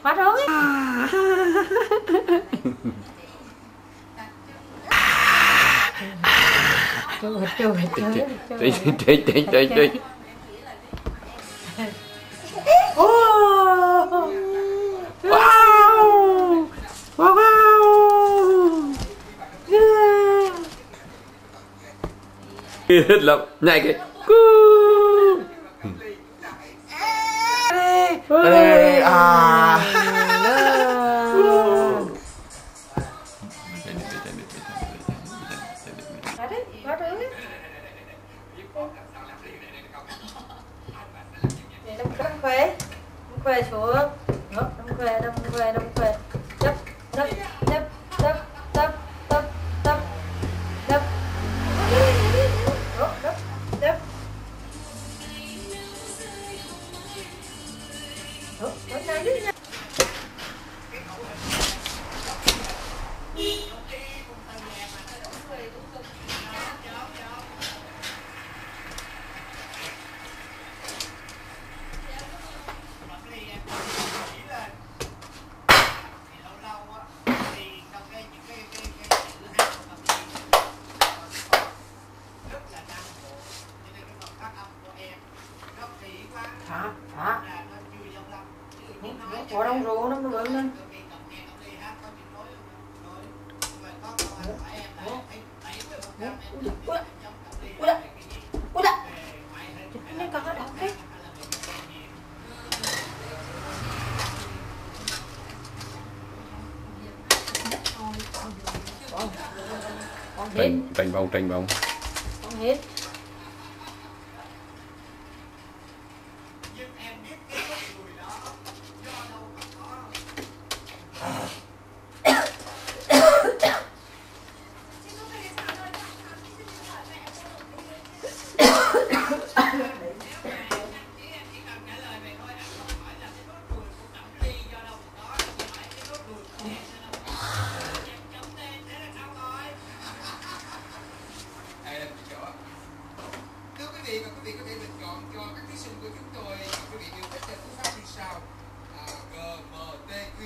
Hóa rốn ấy. Trời. Thích lắm, nhảy cái Đâm khoe xuống, đâm khoe, đắp, thả. Bỏ đông rượu nó bự lên. Nó còn nó đọc cái. Tranh bông. Con hết. Và quý vị có thể bình chọn cho các thí sinh của chúng tôi quý vị yêu thích theo phương pháp như sau: GMTQ,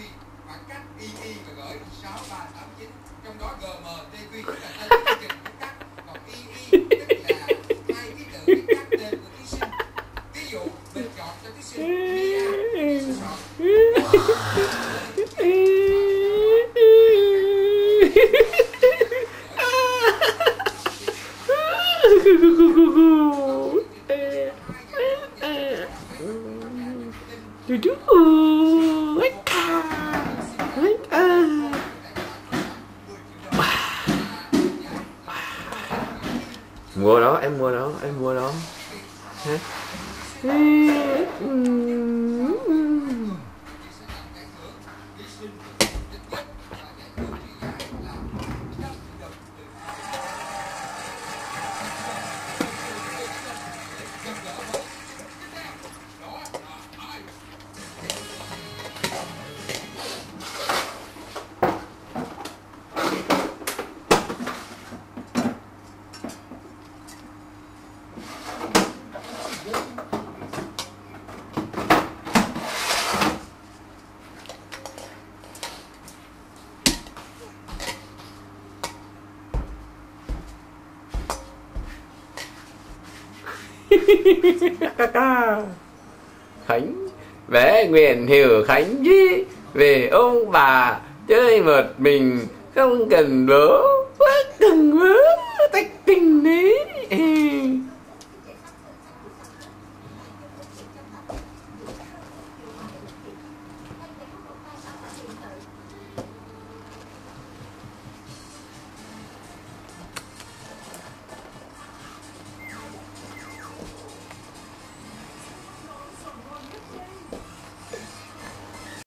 khoảng cách II và gửi 6389. Trong đó GMTQ là tên chương trình viết tắt, còn II tức là hai ký tự viết tắt tên của thí sinh. Ví dụ bình chọn cho thí sinh Mia sẽ chọn mua đó, em mua đó. Hả? Khánh vẽ nguyện hiểu Khánh Duy về ông bà chơi một mình, không cần bố, không cần bố, tách tình đấy.